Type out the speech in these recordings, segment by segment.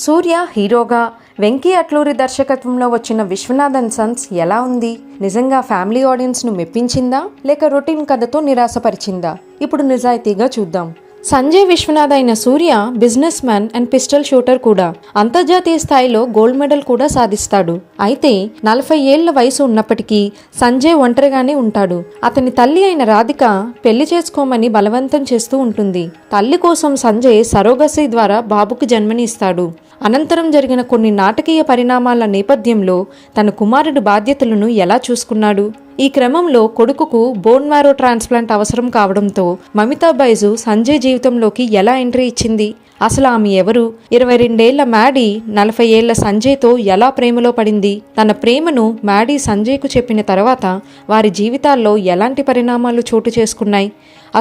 సూర్య హీరోగా, వెంకీ అట్లూరి దర్శకత్వంలో వచ్చిన విశ్వనాథ్ అండ్ సన్స్ ఎలా ఉంది? నిజంగా ఫ్యామిలీ ఆడియన్స్ను మెప్పించిందా లేక రొటీన్ కథతో నిరాశపరిచిందా? ఇప్పుడు నిజాయితీగా చూద్దాం. సంజయ్ విశ్వనాథ్ అయిన Surya businessman and pistol shooter కూడా. అంతర్జాతీయ స్థాయిలో గోల్డ్ మెడల్ కూడా సాధిస్తాడు. అయితే 40 ఏళ్ల వయసు ఉన్నప్పటికీ సంజయ్ ఒంటరిగానే ఉంటాడు. అతని తల్లి అయిన రాధిక పెళ్లి చేసుకోమని బలవంతం చేస్తూ ఉంటుంది. తల్లి కోసం సంజయ్ సరోగసీ ద్వారా బాబుకు జన్మని ఇస్తాడు. అనంతరం జరిగిన కొన్ని నాటకీయ పరిణామాల నేపథ్యంలో తన కుమారుడి బాధ్యతలను ఎలా చూసుకున్నాడు? ఈ క్రమంలో కొడుకుకు బోన్ మ్యారో ట్రాన్స్ప్లాంట్ అవసరం కావడంతో మమితా బైజు సంజయ్ జీవితంలోకి ఎలా ఎంట్రీ ఇచ్చింది? అసలు ఆమె ఎవరు? 22 ఏళ్ల మ్యాడీ 40 ఏళ్ల సంజయ్తో ఎలా ప్రేమలో పడింది? తన ప్రేమను మ్యాడీ సంజయ్కు చెప్పిన తర్వాత వారి జీవితాల్లో ఎలాంటి పరిణామాలు చోటు చేసుకున్నాయి?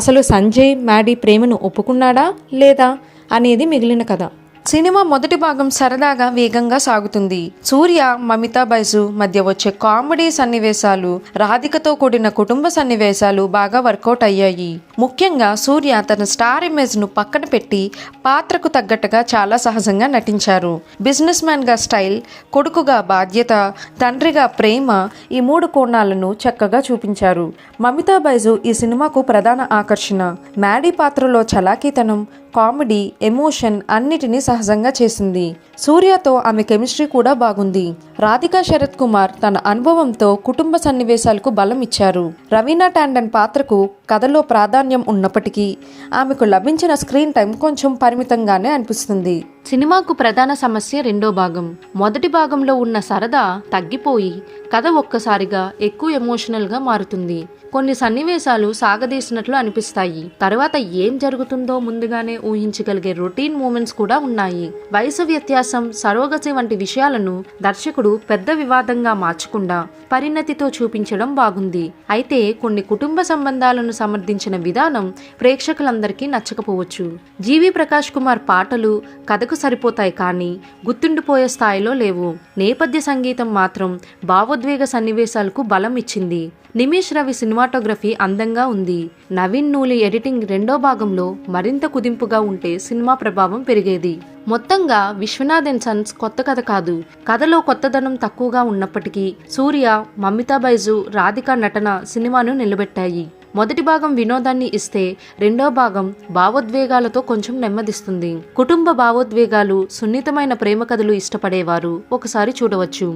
అసలు సంజయ్ మ్యాడీ ప్రేమను ఒప్పుకున్నాడా లేదా అనేది మిగిలిన కథ. సినిమా మొదటి భాగం సరదాగా వేగంగా సాగుతుంది. సూర్య, మమితా బైజు మధ్య వచ్చే కామెడీ సన్నివేశాలు, రాధికతో కూడిన కుటుంబ సన్నివేశాలు బాగా వర్కౌట్ అయ్యాయి. ముఖ్యంగా సూర్య తన స్టార్ ఇమేజ్ ను పక్కన పెట్టి పాత్రకు తగ్గట్టుగా చాలా సహజంగా నటించారు. బిజినెస్ మ్యాన్ గా స్టైల్, కొడుకుగా బాధ్యత, తండ్రిగా ప్రేమ, ఈ 3 కోణాలను చక్కగా చూపించారు. మమితా బైజు ఈ సినిమాకు ప్రధాన ఆకర్షణ. మ్యాడీ పాత్రలో చలాకీతనం, కామెడీ, ఎమోషన్ అన్నిటినీ సహజంగా చేసింది. సూర్యతో ఆమె కెమిస్ట్రీ కూడా బాగుంది. రాధికా శరత్ కుమార్ తన అనుభవంతో కుటుంబ సన్నివేశాలకు బలం ఇచ్చారు. రవీనా టాండన్ పాత్రకు కథలో ప్రాధాన్యం ఉన్నప్పటికీ ఆమెకు లభించిన స్క్రీన్ టైం కొంచెం పరిమితంగానే అనిపిస్తుంది. సినిమాకు ప్రధాన సమస్య రెండో భాగం. మొదటి భాగంలో ఉన్న సరదా తగ్గిపోయి కథ ఒక్కసారిగా ఎక్కువ ఎమోషనల్గా మారుతుంది. కొన్ని సన్నివేశాలు సాగదీసినట్లు అనిపిస్తాయి. తర్వాత ఏం జరుగుతుందో ముందుగానే ఊహించగలిగే రొటీన్ మూమెంట్స్ కూడా ఉన్నాయి. వయసు వ్యత్యాసం, సరోగసి వంటి విషయాలను దర్శకుడు పెద్ద వివాదంగా మార్చకుండా పరిణతితో చూపించడం బాగుంది. అయితే కొన్ని కుటుంబ సంబంధాలను సమర్థించిన విధానం ప్రేక్షకులందరికీ నచ్చకపోవచ్చు. జీవి ప్రకాష్ కుమార్ పాటలు కథకు సరిపోతాయి కానీ గుర్తుండిపోయే స్థాయిలో లేవు. నేపథ్య సంగీతం మాత్రం భావోద్వేగ సన్నివేశాలకు బలం ఇచ్చింది. నిమిష్ రవి సినిమాటోగ్రఫీ అందంగా ఉంది. నవీన్ నూలి ఎడిటింగ్ రెండో భాగంలో మరింత కుదింపుగా ఉంటే సినిమా ప్రభావం పెరిగేది. మొత్తంగా విశ్వనాథ్ అండ్ సన్స్ కొత్త కథ కాదు. కథలో కొత్తదనం తక్కువగా ఉన్నప్పటికీ సూర్య, మమితా బైజు, రాధిక నటన సినిమాను నిలబెట్టాయి. మొదటి భాగం వినోదాన్ని ఇస్తే రెండో భాగం భావోద్వేగాలతో కొంచెం నెమ్మదిస్తుంది. కుటుంబ భావోద్వేగాలు, సున్నితమైన ప్రేమ కథలు ఇష్టపడేవారు ఒకసారి చూడవచ్చు.